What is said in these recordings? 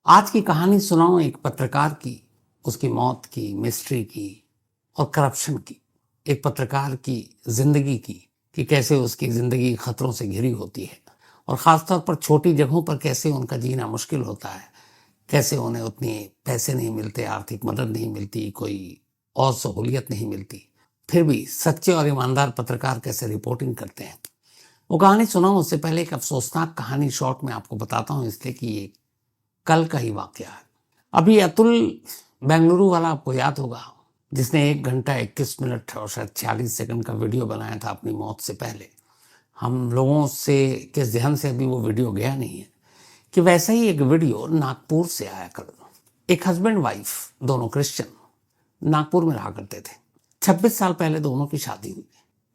आज की कहानी सुनाऊं एक पत्रकार की, उसकी मौत की, मिस्ट्री की और करप्शन की। एक पत्रकार की जिंदगी की कि कैसे उसकी जिंदगी खतरों से घिरी होती है और खासतौर पर छोटी जगहों पर कैसे उनका जीना मुश्किल होता है, कैसे उन्हें उतने पैसे नहीं मिलते, आर्थिक मदद नहीं मिलती, कोई और सहूलियत नहीं मिलती, फिर भी सच्चे और ईमानदार पत्रकार कैसे रिपोर्टिंग करते हैं। वो कहानी सुनाऊं उससे पहले एक अफसोसनाक कहानी शॉर्ट में आपको बताता हूं, इसलिए कि ये कल का ही वाकया है। अभी अतुल बेंगलुरु वाला आपको याद होगा, जिसने 1 घंटा 21 मिनट और शायद 46 सेकंड का वीडियो बनाया था अपनी मौत से पहले। हम लोगों से के जहन से अभी वो वीडियो गया नहीं है कि वैसा ही एक वीडियो नागपुर से आया कल। एक हस्बैंड वाइफ, दोनों क्रिश्चियन, नागपुर में रहा करते थे। 26 साल पहले दोनों की शादी हुई।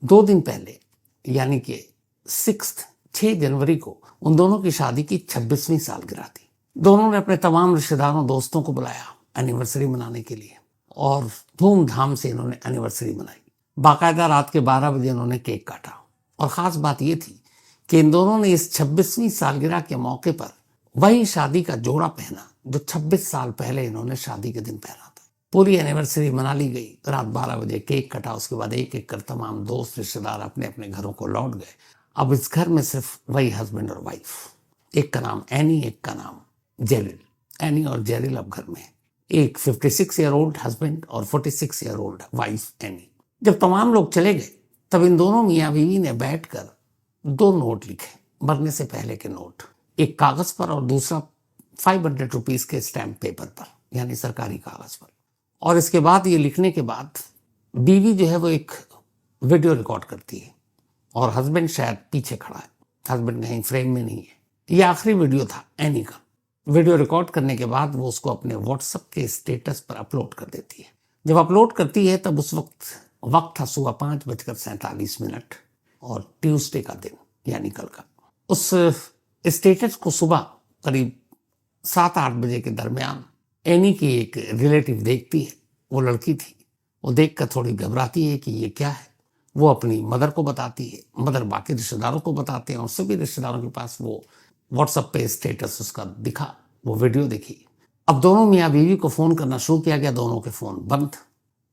2 दिन पहले यानी कि 6 जनवरी को उन दोनों की शादी की 26वीं सालगिरह थी। दोनों ने अपने तमाम रिश्तेदारों दोस्तों को बुलाया एनिवर्सरी मनाने के लिए और धूमधाम से इन्होंने एनिवर्सरी मनाई। बाकायदा रात के 12 बजे इन्होंने केक काटा और ख़ास बात ये थी कि इन दोनों ने इस 26वीं सालगिरह के मौके पर वही शादी का जोड़ा पहना जो 26 साल पहले इन्होंने शादी के दिन पहना था। पूरी एनिवर्सरी मना ली गई। रात 12 बजे केक कटा, उसके बाद एक एक कर तमाम दोस्त रिश्तेदार अपने अपने घरों को लौट गए। अब इस घर में सिर्फ वही हस्बैंड और वाइफ। एक का नाम एनी, एक का नाम जेरिल। एनी और जेरिल अब घर में, एक 56 ईयर ओल्ड हस्बैंड और 46 ईयर ओल्ड वाइफ एनी। जब तमाम लोग चले गए तब इन दोनों मियाँ बीवी ने बैठकर 2 नोट लिखे, मरने से पहले के नोट, एक कागज पर और दूसरा 500 रुपीज के स्टैम्प पेपर पर, यानी सरकारी कागज पर। और इसके बाद ये लिखने के बाद बीवी जो है वो एक वीडियो रिकॉर्ड करती है और हस्बैंड शायद पीछे खड़ा है, हस्बैंड कहीं फ्रेम में नहीं है। ये आखिरी वीडियो था एनी का। वीडियो रिकॉर्ड करने के बाद वो उसको अपने व्हाट्सएप के स्टेटस पर अपलोड कर देती है। जब अपलोड करती है तब उस वक्त था सुबह 5:47 और ट्यूसडे का दिन यानी कल का। उस स्टेटस को सुबह करीब 7-8 बजे के दरमियान एनी की एक रिलेटिव देखती है। वो लड़की थी। वो देखकर थोड़ी घबराती है कि ये क्या है। वो अपनी मदर को बताती है, मदर बाकी रिश्तेदारों को बताते हैं और सभी रिश्तेदारों के पास वो व्हाट्सएप पे स्टेटस उसका दिखा, वो वीडियो देखी। अब दोनों मियाँ बीवी को फ़ोन करना शुरू किया गया। दोनों के फ़ोन बंद।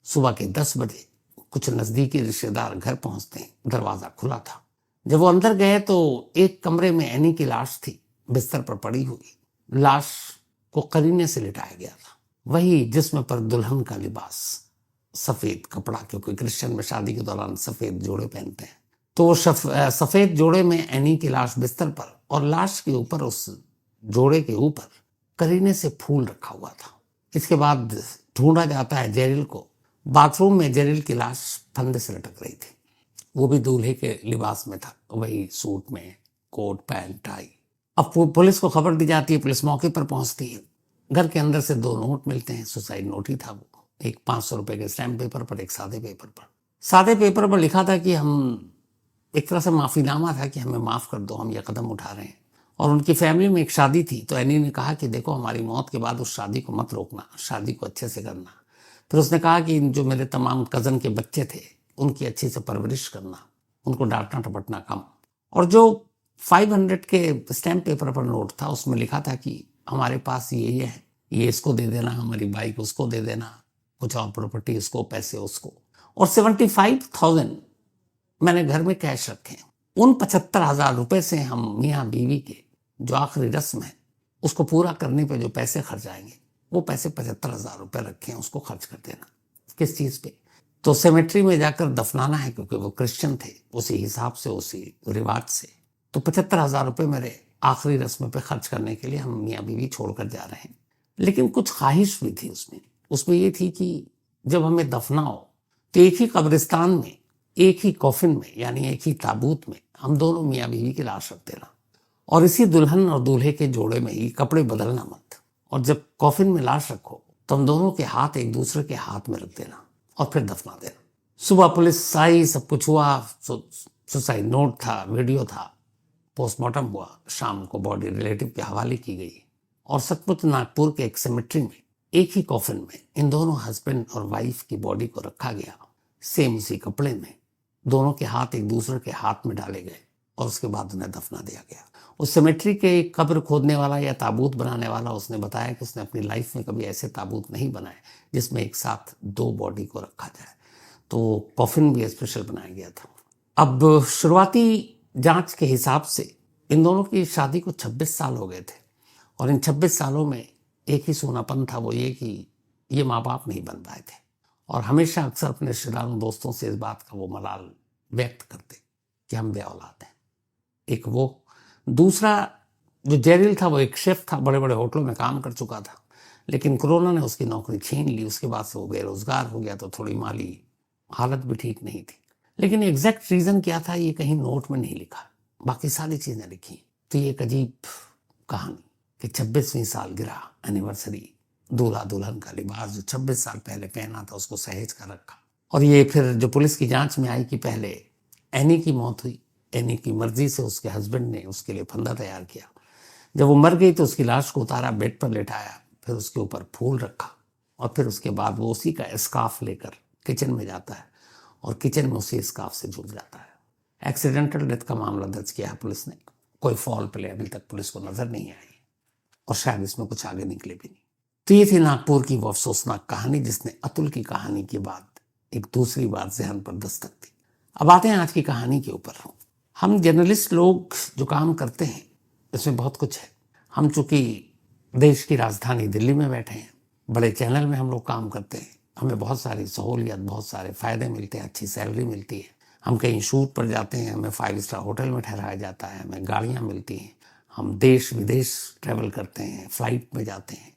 सुबह के 10 बजे कुछ नज़दीकी रिश्तेदार घर पहुंचते हैं, दरवाज़ा खुला था। जब वो अंदर गए तो एक कमरे में एनी की लाश थी, बिस्तर पर पड़ी हुई। लाश को करीने से लिटाया गया था, वही जिस्म पर दुल्हन का लिबास, सफ़ेद कपड़ा, क्योंकि क्रिश्चियन में शादी के दौरान सफ़ेद जोड़े पहनते हैं। तो वो सफ़ेद जोड़े में एनी की लाश बिस्तर पर और लाश के ऊपर, उस जोड़े के ऊपर करीने से फूल रखा हुआ था। इसके बाद ढूंढा जाता है जेरिल को। बाथरूम में जेरिल की लाश फंदे से लटक रही थी। वो भी दूल्हे के लिबास में था, वही सूट में, कोट पैंट टाई। अब पुलिस को खबर दी जाती है। पुलिस मौके पर पहुंचती है। घर के अंदर से 2 नोट मिलते हैं। सुसाइड नोट ही था वो, एक 500 रुपए के स्टैम्प पेपर पर, एक सादे पेपर पर। सादे पेपर पर लिखा था कि हम, एक तरह से माफ़ीनामा था कि हमें माफ़ कर दो, हम ये कदम उठा रहे हैं। और उनकी फैमिली में एक शादी थी तो एनी ने कहा कि देखो, हमारी मौत के बाद उस शादी को मत रोकना, शादी को अच्छे से करना। फिर उसने कहा कि जो मेरे तमाम कज़न के बच्चे थे उनकी अच्छी से परवरिश करना, उनको डांटना टपटना कम। और जो 500 के स्टैम्प पेपर पर नोट था उसमें लिखा था कि हमारे पास ये है, ये इसको दे देना, हमारी बाइक उसको दे देना, कुछ और प्रॉपर्टी उसको, पैसे उसको। और 75,000 मैंने घर में कैश रखे। उन 75,000 रुपए से हम मियाँ बीवी के जो आखिरी रस्म है उसको पूरा करने पे जो पैसे खर्च आएंगे, वो पैसे 75,000 रुपये रखे हैं, उसको खर्च कर देना। किस चीज़ पे? तो सेमेट्री में जाकर दफनाना है, क्योंकि वो क्रिश्चियन थे, उसी हिसाब से, उसी रिवाज से। तो 75,000 रुपये मेरे आखिरी रस्म पे खर्च करने के लिए हम मियाँ बीवी छोड़कर जा रहे हैं। लेकिन कुछ ख्वाहिश भी थी उसमें ये थी कि जब हमें दफनाओ तो एक ही कब्रिस्तान में, एक ही कॉफिन में, यानी एक ही ताबूत में हम दोनों मियाँ बीवी की लाश रख देना और इसी दुल्हन और दूल्हे के जोड़े में ही कपड़े बदलना मत। और जब कॉफिन में लाश रखो तो हम दोनों के हाथ एक दूसरे के हाथ में रख देना और फिर दफना देना। सुबह पुलिस आई, सब कुछ हुआ, सुसाइड नोट था, वीडियो था, पोस्टमार्टम हुआ, शाम को बॉडी रिलेटिव के हवाले की गई और सचमुच नागपुर के एक सेमेट्री में एक ही कॉफिन में इन दोनों हस्बैंड और वाइफ की बॉडी को रखा गया, सेम उसी कपड़े में। दोनों के हाथ एक दूसरे के हाथ में डाले गए और उसके बाद उन्हें दफना दिया गया। उस सेमेट्री के कब्र खोदने वाला या ताबूत बनाने वाला उसने बताया कि उसने अपनी लाइफ में कभी ऐसे ताबूत नहीं बनाए जिसमें एक साथ 2 बॉडी को रखा जाए, तो कॉफिन भी स्पेशल बनाया गया था। अब शुरुआती जांच के हिसाब से इन दोनों की शादी को 26 साल हो गए थे और इन 26 सालों में एक ही सोनापन था, वो ये कि ये माँ बाप नहीं बन पाए थे और हमेशा अक्सर अपने रिश्तेदारों दोस्तों से इस बात का वो मलाल व्यक्त करते कि हम बे औलाद हैं। एक वो, दूसरा जो जेरिल था वो एक शेफ था, बड़े बड़े होटलों में काम कर चुका था, लेकिन कोरोना ने उसकी नौकरी छीन ली। उसके बाद से वो बेरोजगार हो गया, तो थोड़ी माली हालत भी ठीक नहीं थी। लेकिन एग्जैक्ट रीज़न क्या था ये कहीं नोट में नहीं लिखा, बाकी सारी चीज़ें लिखी। तो ये एक अजीब कहानी कि 26वीं सालगिरह एनिवर्सरी, दूल्हा दुल्हन का लिबास जो 26 साल पहले पहना था उसको सहेज कर रखा। और ये फिर जो पुलिस की जांच में आई कि पहले एनी की मौत हुई, एनी की मर्जी से उसके हस्बैंड ने उसके लिए फंदा तैयार किया। जब वो मर गई तो उसकी लाश को उतारा, बेड पर लेटाया, फिर उसके ऊपर फूल रखा और फिर उसके बाद वो उसी का स्कार्फ लेकर किचन में जाता है और किचन में उसी स्कार्फ से झुक जाता है। एक्सीडेंटल डेथ का मामला दर्ज किया है पुलिस ने। कोई फॉल प्ले अभी तक पुलिस को नजर नहीं आई और शायद इसमें कुछ आगे निकले भी नहीं। तो ये थी नागपुर की वो अफसोसनाक कहानी जिसने अतुल की कहानी के बाद एक दूसरी बार जहन पर दस्तक दी। अब आते हैं आज की कहानी के ऊपर। हम जर्नलिस्ट लोग जो काम करते हैं इसमें बहुत कुछ है। हम चूंकि देश की राजधानी दिल्ली में बैठे हैं, बड़े चैनल में हम लोग काम करते हैं, हमें बहुत सारी सहूलियत, बहुत सारे फायदे मिलते हैं, अच्छी सैलरी मिलती है। हम कहीं शूट पर जाते हैं, हमें 5 स्टार होटल में ठहराया जाता है, हमें गाड़ियाँ मिलती हैं, हम देश विदेश ट्रैवल करते हैं, फ्लाइट में जाते हैं,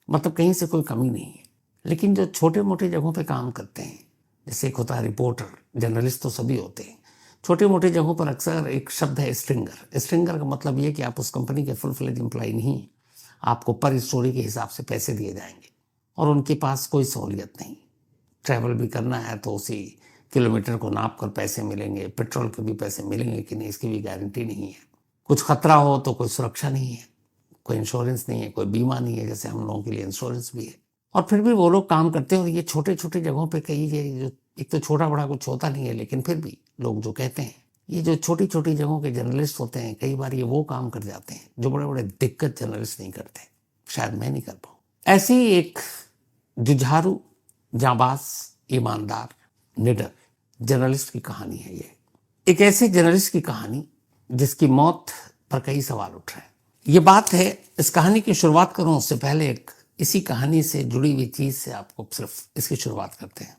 मतलब कहीं से कोई कमी नहीं है। लेकिन जो छोटे मोटे जगहों पे काम करते हैं, जैसे एक होता है रिपोर्टर, जर्नलिस्ट तो सभी होते हैं, छोटी मोटी जगहों पर अक्सर एक शब्द है स्ट्रिंगर। स्ट्रिंगर का मतलब ये कि आप उस कंपनी के फुल फ्लेज एम्प्लॉय नहीं हैं, आपको पर स्टोरी के हिसाब से पैसे दिए जाएंगे और उनके पास कोई सहूलियत नहीं। ट्रैवल भी करना है तो उसी किलोमीटर को नाप कर पैसे मिलेंगे, पेट्रोल के भी पैसे मिलेंगे कि नहीं इसकी भी गारंटी नहीं है। कुछ खतरा हो तो कोई सुरक्षा नहीं है, कोई इंश्योरेंस नहीं है, कोई बीमा नहीं है, जैसे हम लोगों के लिए इंश्योरेंस भी है। और फिर भी वो लोग काम करते हैं और ये छोटे छोटे जगहों पे कई जो एक तो छोटा बड़ा कुछ होता नहीं है, लेकिन फिर भी लोग जो कहते हैं ये जो छोटी छोटी जगहों के जर्नलिस्ट होते हैं, कई बार ये वो काम कर जाते हैं जो बड़े बड़े दिक्कत जर्नलिस्ट नहीं करते, शायद मैं नहीं कर पाऊँ। ऐसी एक जुझारू, जाबाज, ईमानदार, निडर जर्नलिस्ट की कहानी है ये। एक ऐसे जर्नलिस्ट की कहानी जिसकी मौत पर कई सवाल उठ रहे हैं। ये बात है, इस कहानी की शुरुआत करूं उससे पहले एक इसी कहानी से जुड़ी हुई चीज से आपको सिर्फ इसकी शुरुआत करते हैं।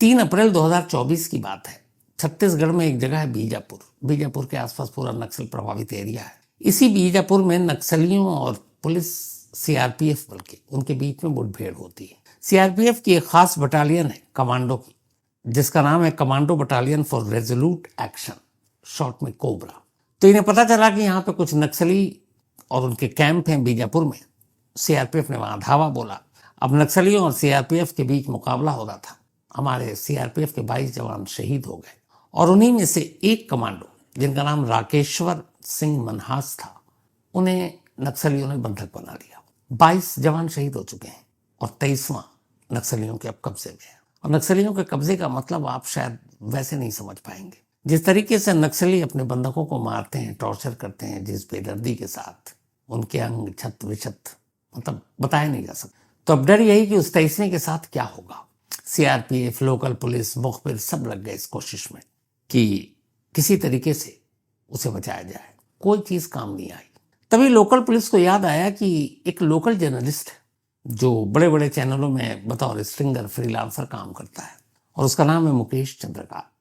3 अप्रैल 2024 की बात है। छत्तीसगढ़ में एक जगह है बीजापुर। बीजापुर के आसपास पूरा नक्सल प्रभावित एरिया है। इसी बीजापुर में नक्सलियों और पुलिस सीआरपीएफ बल के उनके बीच में मुठभेड़ होती है। सीआरपीएफ की एक खास बटालियन है कमांडो की, जिसका नाम है commando battalion for resolute action, short में कोबरा। तो इन्हें पता चला कि यहाँ पे कुछ नक्सली और उनके कैंप हैं बीजापुर में। सीआरपीएफ ने वहां धावा बोला। अब नक्सलियों और सीआरपीएफ के बीच मुकाबला हो रहा था। हमारे सीआरपीएफ के 22 जवान शहीद हो गए और उन्हीं में से एक कमांडो जिनका नाम राकेश्वर सिंह मनहास था, उन्हें नक्सलियों ने बंधक बना लिया। 22 जवान शहीद हो चुके हैं और 23वां नक्सलियों के अब कब्जे में है। और नक्सलियों के कब्जे का मतलब आप शायद वैसे नहीं समझ पाएंगे। जिस तरीके से नक्सली अपने बंधकों को मारते हैं, टॉर्चर करते हैं, जिस बेदर्दी के साथ, उनके अंग छत विछत, मतलब बताया नहीं जा सकता। तो अब डर यही कि उस 23वें के साथ क्या होगा। सीआरपीएफ, लोकल पुलिस, मुखबिर सब लग गए इस कोशिश में कि किसी तरीके से उसे बचाया जाए। कोई चीज काम नहीं आई। तभी लोकल पुलिस को याद आया कि एक लोकल जर्नलिस्ट जो बड़े बड़े चैनलों में बतौर स्ट्रिंगर फ्रीलांसर काम करता है और उसका नाम है मुकेश चंद्राकर।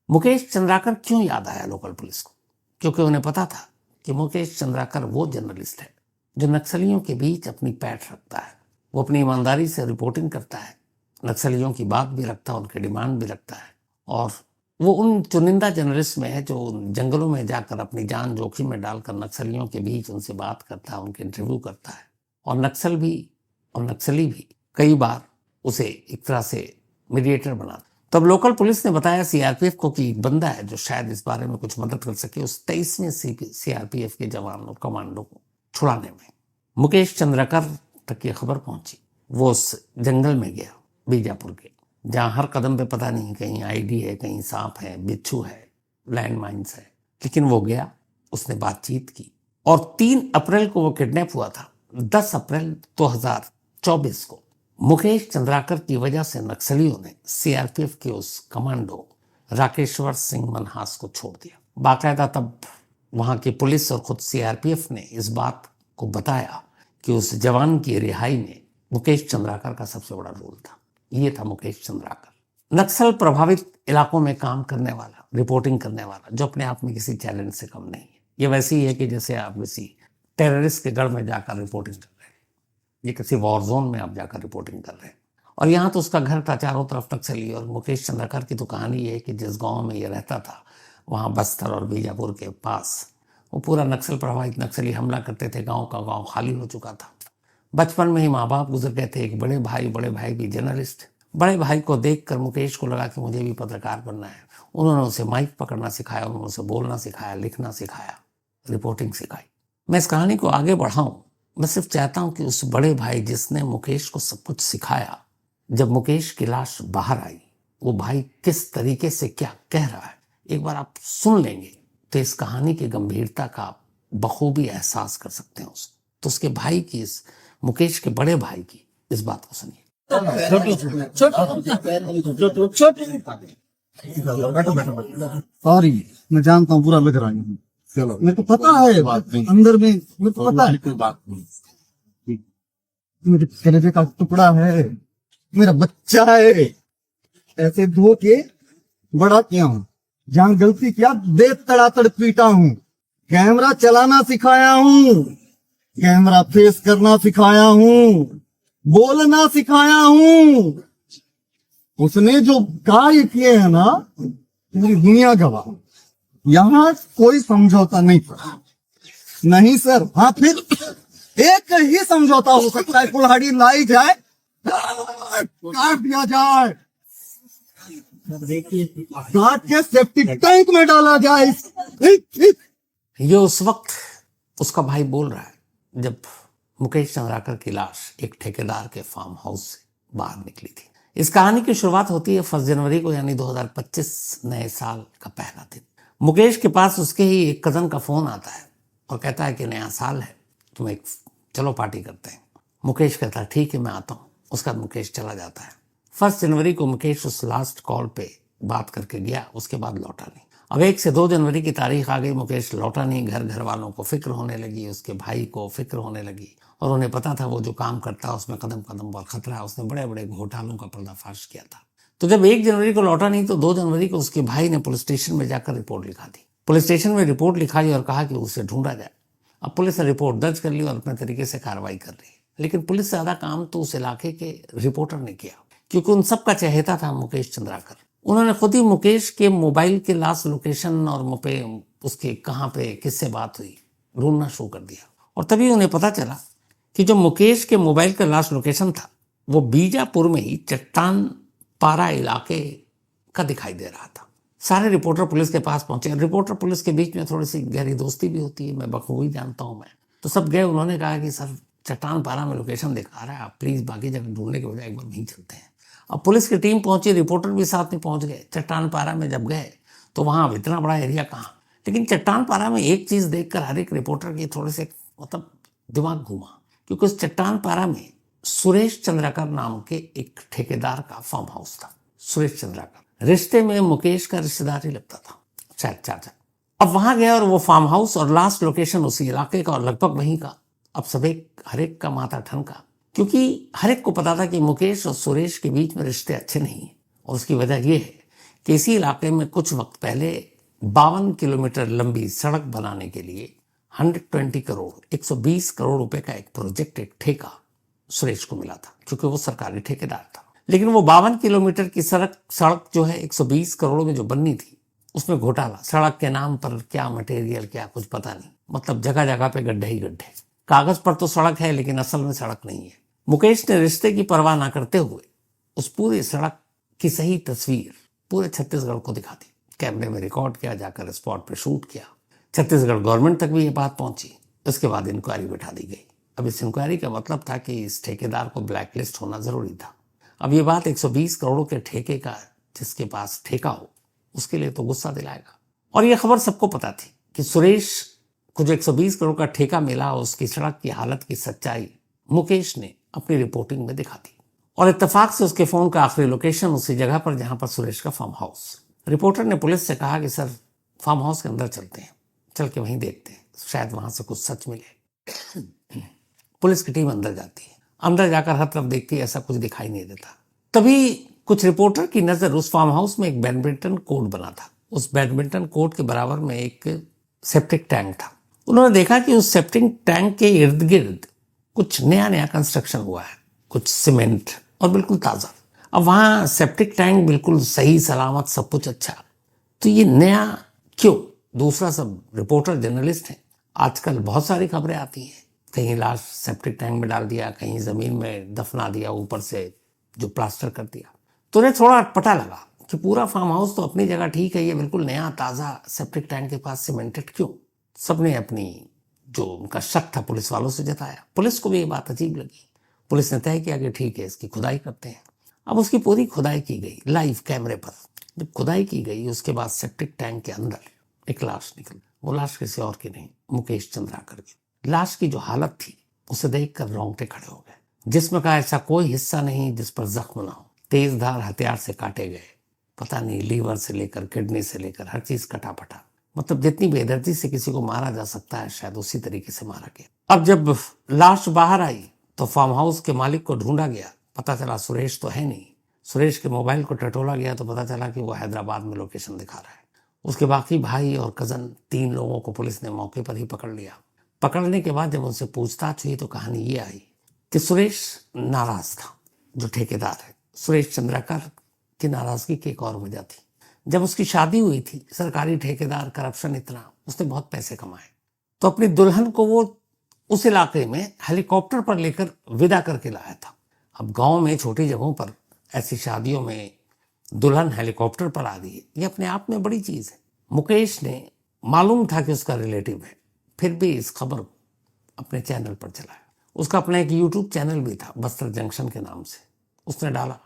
मुकेश चंद्राकर क्यों याद आया लोकल पुलिस को? क्योंकि उन्हें पता था कि मुकेश चंद्राकर वो जर्नलिस्ट है जो नक्सलियों के बीच अपनी पैठ रखता है। वो अपनी ईमानदारी से रिपोर्टिंग करता है, नक्सलियों की बात भी रखता है, उनके डिमांड भी रखता है और वो उन चुनिंदा जर्नलिस्ट में है जो जंगलों में जाकर अपनी जान जोखिम में डालकर नक्सलियों के बीच उनसे बात करता है, उनके इंटरव्यू करता है। और नक्सल भी और नक्सली भी कई बार उसे एक तरह से मीडिएटर बनाता। तब लोकल पुलिस ने बताया सीआरपीएफ को कि एक बंदा है जो शायद इस बारे में कुछ मदद कर सके उस 23वें सीआरपीएफ के जवान और कमांडो को छुड़ाने में। मुकेश चंद्राकर तक ये खबर पहुंची। वो उस जंगल में गया बीजापुर के, जहां हर कदम पे पता नहीं कहीं आईडी है, कहीं सांप है, बिच्छू है, लैंड माइन्स है। लेकिन वो गया, उसने बातचीत की और 3 अप्रैल को वो किडनैप हुआ था। 10 अप्रैल 2024 को मुकेश चंद्राकर की वजह से नक्सलियों ने सीआरपीएफ के उस कमांडो राकेश्वर सिंह मनहास को छोड़ दिया। बाकायदा तब वहां की पुलिस और खुद सीआरपीएफ ने इस बात को बताया कि उस जवान की रिहाई में मुकेश चंद्राकर का सबसे बड़ा रोल था। ये था मुकेश चंद्राकर, नक्सल प्रभावित इलाकों में काम करने वाला, रिपोर्टिंग करने वाला, जो अपने आप में किसी चैलेंज से कम नहीं है। ये वैसे ही है कि जैसे आप किसी टेररिस्ट के गढ़ में जाकर रिपोर्टिंग कर रहे हैं, ये किसी वॉर जोन में आप जाकर रिपोर्टिंग कर रहे हैं। और यहाँ तो उसका घर था चारों तरफ नक्सली। और मुकेश चंद्राकर की तो कहानी ये है कि जिस गांव में ये रहता था वहाँ बस्तर और बीजापुर के पास वो पूरा नक्सल प्रभावित, नक्सली हमला करते थे, गांव का गांव खाली हो चुका था। बचपन में ही माँ बाप गुजर गए थे, एक बड़े भाई भी जर्नलिस्ट। बड़े भाई को देखकर मुकेश को लगा कि मुझे भी पत्रकार बनना है। उन्होंने उसे माइक पकड़ना सिखाया, उन्होंने उसे बोलना सिखाया, लिखना सिखाया, रिपोर्टिंग सिखाई। मैं इस कहानी को आगे बढ़ाऊं, मैं सिर्फ चाहता हूं कि उस बड़े भाई जिसने मुकेश को सब कुछ सिखाया, जब मुकेश की लाश बाहर आई, वो भाई किस तरीके से क्या कह रहा है एक बार आप सुन लेंगे तो इस कहानी की गंभीरता का आप बखूबी एहसास कर सकते हैं उसको। तो उसके भाई की, इस मुकेश के बड़े भाई की इस बात को सुनिए। सॉरी, मैं जानता हूँ पूरा लग रहा है, चलो मेरे को पता है बात नहीं, अंदर में मेरे को पता है कोई बात नहीं। मेरे कलेजे का टुकड़ा है, मेरा बच्चा है, ऐसे धो के बड़ा किया हूँ, जहाँ गलती किया दे तड़ातड़ पीटा हूँ, कैमरा चलाना सिखाया हूँ, कैमरा फेस करना सिखाया हूँ, बोलना सिखाया हूँ। उसने जो कार्य किए हैं ना, पूरी दुनिया गवाह। यहाँ कोई समझौता नहीं था, नहीं सर। हाँ, फिर एक ही समझौता हो सकता है, कुल्हाड़ी लाई जाए, काट दिया जाए, काट के सेफ्टी टैंक में डाला जाए। ये उस वक्त उसका भाई बोल रहा है जब मुकेश चंद्राकर की लाश एक ठेकेदार के फार्म हाउस से बाहर निकली थी। इस कहानी की शुरुआत होती है 1 जनवरी को, यानी 2025 नए साल का पहला दिन। मुकेश के पास उसके ही एक कजन का फोन आता है और कहता है कि नया साल है, तुम एक चलो पार्टी करते हैं। मुकेश कहता है ठीक है मैं आता हूँ। उसका मुकेश चला जाता है। 1 जनवरी को मुकेश उस लास्ट कॉल पे बात करके गया, उसके बाद लौटा नहीं। अब 1 से 2 जनवरी की तारीख आ गई, मुकेश लौटा नहीं। घर वालों को फिक्र होने लगी, उसके भाई को फिक्र होने लगी, और उन्हें पता था वो जो काम करता है उसमें कदम कदम पर खतरा है। उसने बड़े बड़े घोटालों का पर्दाफाश किया था। तो जब 1 जनवरी को लौटा नहीं तो 2 जनवरी को उसके भाई ने पुलिस स्टेशन में जाकर रिपोर्ट लिखा दी। पुलिस स्टेशन में रिपोर्ट लिखाई और कहा कि उसे ढूंढा जाए। अब पुलिस ने रिपोर्ट दर्ज कर ली और अपने तरीके से कार्रवाई कर रही है, लेकिन पुलिस से ज्यादा काम तो उस इलाके के रिपोर्टर ने किया, क्योंकि उन सबका चहेता था मुकेश चंद्राकर। उन्होंने खुद ही मुकेश के मोबाइल के लास्ट लोकेशन और उसके कहाँ पे किससे बात हुई ढूंढना शुरू कर दिया। और तभी उन्हें पता चला कि जो मुकेश के मोबाइल का लास्ट लोकेशन था वो बीजापुर में ही चट्टान पारा इलाके का दिखाई दे रहा था। सारे रिपोर्टर पुलिस के पास पहुंचे। रिपोर्टर पुलिस के बीच में थोड़ी सी गहरी दोस्ती भी होती है, मैं बखूबी जानता हूं मैं। तो सब गए, उन्होंने कहा कि सर चट्टान पारा में लोकेशन दिखा रहा है, आप प्लीज बाकी जगह ढूंढने के बजाय एक बार वहीं चलते हैं। अब पुलिस की टीम पहुंची, रिपोर्टर भी साथ में पहुंच गए। चट्टान पारा में जब गए तो वहां इतना बड़ा एरिया कहाँ, लेकिन चट्टान पारा में एक चीज देखकर हर एक रिपोर्टर की थोड़े से मतलब दिमाग घूमा, क्योंकि उस चट्टान पारा में सुरेश चंद्राकर नाम के एक ठेकेदार का फार्म हाउस था। सुरेश चंद्राकर रिश्ते में मुकेश का रिश्तेदार ही लगता था, शायद चाचा। अब वहां गया और वो फार्म हाउस और लास्ट लोकेशन उसी इलाके का और लगभग वहीं का। अब सब हर एक का माथा ठनका, क्योंकि हर एक को पता था कि मुकेश और सुरेश के बीच में रिश्ते अच्छे नहीं है। और उसकी वजह यह है कि इसी इलाके में कुछ वक्त पहले 52 किलोमीटर लंबी सड़क बनाने के लिए 120 करोड़ 120 करोड़ रुपए का एक प्रोजेक्ट, एक ठेका सुरेश को मिला था, क्योंकि वो सरकारी ठेकेदार था। लेकिन वो 52 किलोमीटर की सड़क जो है 120 करोड़ में जो बननी थी, उसमें घोटाला। सड़क के नाम पर क्या मटेरियल, क्या कुछ पता नहीं, मतलब जगह जगह पे गड्ढे ही गड्ढे। कागज पर तो सड़क है लेकिन असल में सड़क नहीं है। मुकेश ने रिश्ते की परवाह ना करते हुए उस पूरी सड़क की सही तस्वीर पूरे छत्तीसगढ़ को दिखा दी, कैमरे में रिकॉर्ड किया, जाकर स्पॉट पे शूट किया। छत्तीसगढ़ गवर्नमेंट तक भी ये बात पहुंची। उसके बाद इंक्वायरी बैठा दी गई। अब इस इंक्वायरी का मतलब था कि इस ठेकेदार को ब्लैकलिस्ट होना जरूरी था। अब ये बात 120 करोड़ के ठेके का, जिसके पास ठेका हो, उसके लिए तो गुस्सा दिलाएगा। और ये खबर सबको पता थी कि सुरेश को जो 120 करोड़ का ठेका मिला, उसकी सड़क की हालत की सच्चाई मुकेश ने अपनी रिपोर्टिंग में दिखा दी। और इत्तेफाक से उसके फोन का आखिरी लोकेशन उसी जगह पर जहां पर सुरेश का फार्म हाउस। रिपोर्टर ने पुलिस से कहा कि सर फार्म हाउस के अंदर चलते हैं, चल के वहीं देखते हैं, शायद वहां से कुछ सच मिले। पुलिस की टीम अंदर जाती है। अंदर जाकर हर तरफ देखती है, ऐसा कुछ दिखाई नहीं देता। तभी कुछ रिपोर्टर की नजर उस फार्म हाउस में एक बैडमिंटन कोर्ट बना था। उस बैडमिंटन कोर्ट के बराबर में एक सेप्टिक टैंक था। उन्होंने देखा कि उस सेप्टिक टैंक के इर्द गिर्द कुछ नया नया कंस्ट्रक्शन हुआ है, कुछ सीमेंट और बिल्कुल ताजा। अब वहां सेप्टिक टैंक बिल्कुल सही सलामत, सब कुछ अच्छा, तो ये नया क्यों? दूसरा, सब रिपोर्टर जर्नलिस्ट हैं, आजकल बहुत सारी खबरें आती हैं, कहीं लाश सेप्टिक टैंक में डाल दिया, कहीं जमीन में दफना दिया, ऊपर से जो प्लास्टर कर दिया। तो उन्हें थोड़ा अटपटा लगा कि पूरा फार्म हाउस तो अपनी जगह ठीक है, ये बिल्कुल नया ताजा सेप्टिक टैंक के पास सीमेंटेड क्यों? सबने अपनी जो उनका शक था पुलिस वालों से जताया। पुलिस को भी ये बात अजीब लगी। पुलिस ने तय किया कि ठीक है, इसकी खुदाई करते हैं। अब उसकी पूरी खुदाई की गई लाइव कैमरे पर। जब खुदाई की गई, उसके बाद सेप्टिक टैंक के अंदर एक लाश निकली। वो लाश किसी और की नहीं, मुकेश चंद्राकर की। लाश की जो हालत थी उसे देखकर रोंगटे खड़े हो गए। जिस्म का ऐसा कोई हिस्सा नहीं जिस पर जख्म ना हो। तेज धार हथियार से काटे गए, पता नहीं लीवर से लेकर किडनी से लेकर हर चीज कटा-फटा। मतलब जितनी बेदर्दी से किसी को मारा जा सकता है, शायद उसी तरीके से मारा गया। अब जब लाश बाहर आई तो फार्म हाउस के मालिक को ढूंढा गया। पता चला सुरेश तो है नहीं। सुरेश के मोबाइल को टटोला गया तो पता चला कि वो हैदराबाद में लोकेशन दिखा रहा है। उसके बाकी भाई और कजन 3 लोगों को पुलिस ने मौके पर ही पकड़ लिया। पकड़ने के बाद जब उनसे पूछताछ हुई तो कहानी ये आई कि सुरेश नाराज था, जो ठेकेदार है। सुरेश चंद्राकर की नाराजगी की एक और वजह थी। जब उसकी शादी हुई थी, सरकारी ठेकेदार, करप्शन इतना, उसने बहुत पैसे कमाए, तो अपनी दुल्हन को वो उस इलाके में हेलीकॉप्टर पर लेकर विदा करके लाया था। अब गांव में छोटी जगहों पर ऐसी शादियों में दुल्हन हेलीकॉप्टर पर आ रही है, ये अपने आप में बड़ी चीज है। मुकेश ने मालूम था कि उसका रिलेटिव है, फिर भी इस खबर को अपने चैनल पर चलाया। उसका अपना एक यूट्यूब चैनल भी था, बस्तर जंक्शन के नाम से, उसने डाला।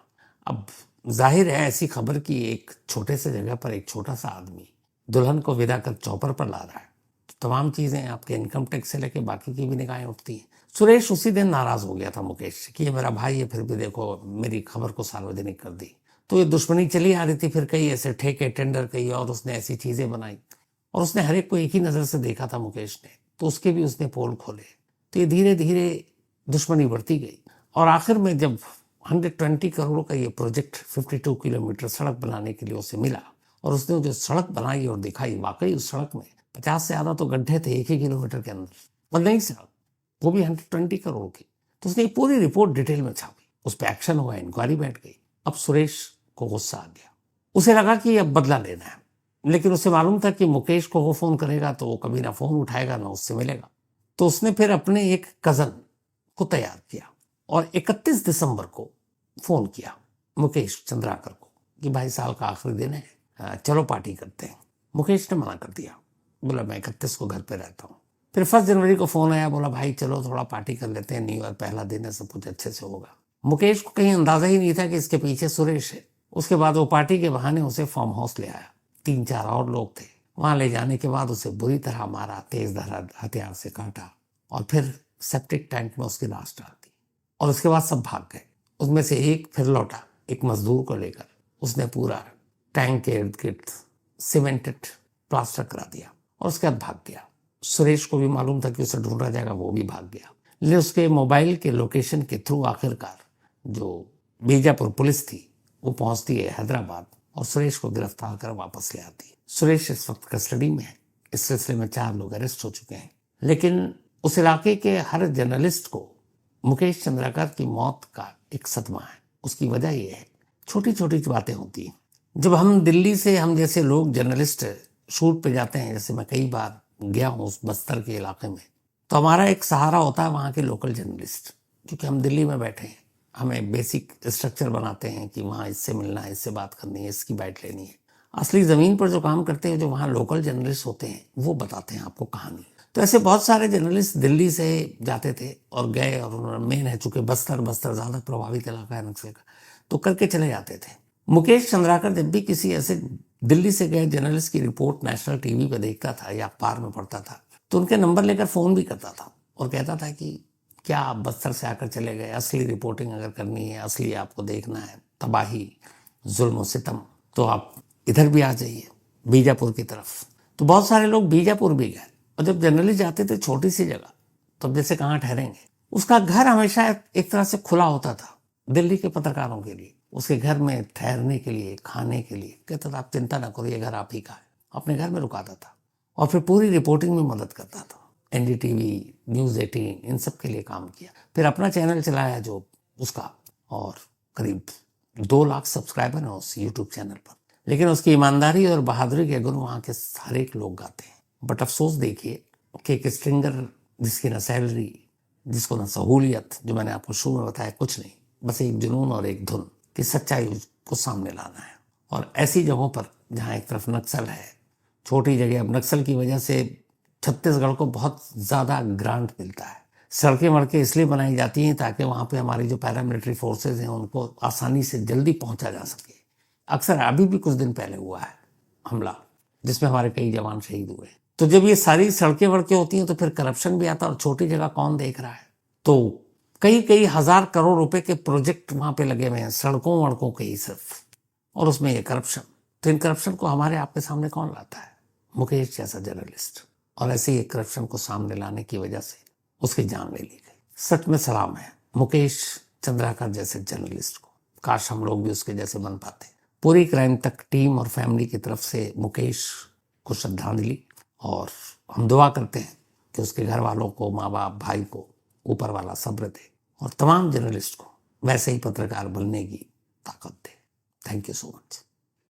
अब जाहिर है ऐसी खबर की एक छोटे से जगह पर एक छोटा सा आदमी दुल्हन को विदा कर चौपर पर ला रहा है, तो तमाम चीजें आपके इनकम टैक्स से लेके बाकी की भी निगाहें उठती हैं। सुरेश उसी दिन नाराज हो गया था मुकेश से कि ये मेरा भाई है, फिर भी देखो मेरी खबर को सार्वजनिक कर दी। तो ये दुश्मनी चली आ रही थी। फिर कई ऐसे ठेके टेंडर कई और उसने ऐसी चीजें बनाई, और उसने हर एक को एक ही नजर से देखा था मुकेश ने, तो उसके भी उसने पोल खोले। तो ये धीरे धीरे दुश्मनी बढ़ती गई, और आखिर में जब 120 करोड़ का ये प्रोजेक्ट 52 किलोमीटर सड़क बनाने के लिए उसे मिला, और उसने जो सड़क बनाई और दिखाई, वाकई उस सड़क में 50 से ज्यादा तो गड्ढे थे 1 ही किलोमीटर के अंदर, और नई सड़क, वो भी 120 करोड़ की। तो उसने पूरी रिपोर्ट डिटेल में छापी, उस पर एक्शन हुआ, इंक्वायरी बैठ गई। अब सुरेश को गुस्सा आ गया। उसे लगा कि अब बदला लेना है, लेकिन उसे मालूम था कि मुकेश को वो फोन करेगा तो वो कभी ना फोन उठाएगा ना उससे मिलेगा। तो उसने फिर अपने एक कजन को तैयार किया और 31 दिसंबर को फोन किया मुकेश चंद्राकर को कि भाई साल का आखिरी दिन है, चलो पार्टी करते हैं। मुकेश ने मना कर दिया, बोला मैं 31 को घर पे रहता हूँ। फिर 1 जनवरी को फोन आया, बोला भाई चलो थोड़ा पार्टी कर लेते हैं, न्यू ईयर पहला दिन है, सब कुछ अच्छे से होगा। मुकेश को कहीं अंदाजा ही नहीं था कि इसके पीछे सुरेश है। उसके बाद वो पार्टी के बहाने उसे फार्म हाउस ले आया। 3-4 और लोग थे। वहां ले जाने के बाद उसे बुरी तरह मारा, तेज धार हथियार से काटा, और फिर सेप्टिक टैंक में उसकी लाश डाल दी, और उसके बाद सब भाग गए। उसमें से एक फिर लौटा, एक मजदूर को लेकर। उसने पूरा टैंक के इर्द गिर्द सीमेंटेड प्लास्टर करा दिया और उसके बाद भाग गया। सुरेश को भी मालूम था कि उसे ढूंढा जाएगा, वो भी भाग गया। लेकिन उसके मोबाइल के लोकेशन के थ्रू आखिरकार जो बीजापुर पुलिस थी वो पहुंचती है हैदराबाद, और सुरेश को गिरफ्तार कर वापस ले आती है। सुरेश इस वक्त कस्टडी में है। इस सिलसिले में 4 लोग अरेस्ट हो चुके हैं। लेकिन उस इलाके के हर जर्नलिस्ट को मुकेश चंद्राकर की मौत का एक सदमा है। उसकी वजह यह है, छोटी छोटी बातें होती हैं। जब हम दिल्ली से, हम जैसे लोग जर्नलिस्ट शूट पे जाते हैं, जैसे मैं कई बार गया हूँ उस बस्तर के इलाके में, तो हमारा एक सहारा होता है वहाँ के लोकल जर्नलिस्ट, क्योंकि हम दिल्ली में बैठे हैं। हमें बेसिक स्ट्रक्चर बनाते हैं कि वहाँ इससे मिलना है, इससे बात करनी है, इसकी बाइट लेनी है। असली ज़मीन पर जो काम करते हैं, जो वहाँ लोकल जर्नलिस्ट होते हैं, वो बताते हैं आपको कहानी। तो ऐसे बहुत सारे जर्नलिस्ट दिल्ली से जाते थे और गए, और उन्होंने मेन है चूंकि बस्तर ज़्यादा प्रभावित इलाका है नक्सल का, तो करके चले जाते थे। मुकेश चंद्राकर जब भी किसी ऐसे दिल्ली से गए जर्नलिस्ट की रिपोर्ट नेशनल टीवी पे देखता था या अखबार में पढ़ता था, तो उनके नंबर लेकर फ़ोन भी करता था और कहता था कि क्या आप बस्तर से आकर चले गए, असली रिपोर्टिंग अगर करनी है, असली आपको देखना है तबाही, जुल्म सितम, तो आप इधर भी आ जाइए बीजापुर की तरफ। तो बहुत सारे लोग बीजापुर भी गए, और जब जर्नलिस्ट जाते थे छोटी सी जगह, तो अब जैसे कहाँ ठहरेंगे, उसका घर हमेशा एक तरह से खुला होता था दिल्ली के पत्रकारों के लिए, उसके घर में ठहरने के लिए, खाने के लिए। कहता था आप चिंता ना करो, ये घर आप ही का है। अपने घर में रुकाता था और फिर पूरी रिपोर्टिंग में मदद करता था। NDTV, न्यूज़ 18, इन सब के लिए काम किया। फिर अपना चैनल चलाया जो उसका, और करीब 2 लाख सब्सक्राइबर हैं उस यूट्यूब चैनल पर। लेकिन उसकी ईमानदारी और बहादुरी के गुण वहाँ के हर एक लोग गाते हैं। बट अफसोस देखिए कि एक स्ट्रिंगर जिसकी न सैलरी, जिसको न सहूलियत, जो मैंने आपको शुरू में बताया, कुछ नहीं, बस एक जुनून और एक धुन की सच्चाई को सामने लाना है। और ऐसी जगहों पर जहाँ एक तरफ नक्सल है, छोटी जगह, अब नक्सल की वजह से छत्तीसगढ़ को बहुत ज़्यादा ग्रांट मिलता है। सड़कें वड़कें इसलिए बनाई जाती हैं ताकि वहाँ पे हमारी जो पैरामिलिट्री फोर्सेज हैं उनको आसानी से जल्दी पहुँचा जा सके। अक्सर अभी भी कुछ दिन पहले हुआ है हमला, जिसमें हमारे कई जवान शहीद हुए। तो जब ये सारी सड़कें वड़कें होती हैं तो फिर करप्शन भी आता है, और छोटी जगह कौन देख रहा है। तो कई कई हजार करोड़ रुपए के प्रोजेक्ट वहाँ पे लगे हुए हैं, सड़कों वड़कों के ही सिर्फ, और उसमें ये करप्शन। तो इन करप्शन को हमारे आपके सामने कौन लाता है? मुकेश जैसा जर्नलिस्ट। और ऐसे ही करप्शन को सामने लाने की वजह से उसकी जान ले ली गई। सच में सलाम है मुकेश चंद्राकर जैसे जर्नलिस्ट को। काश हम लोग भी उसके जैसे बन पाते। पूरी क्राइम तक टीम और फैमिली की तरफ से मुकेश को श्रद्धांजलि, और हम दुआ करते हैं कि उसके घर वालों को, माँ बाप, भाई को ऊपर वाला सब्र दे, और तमाम जर्नलिस्ट को वैसे ही पत्रकार बनने की ताकत दे। Thank you so much.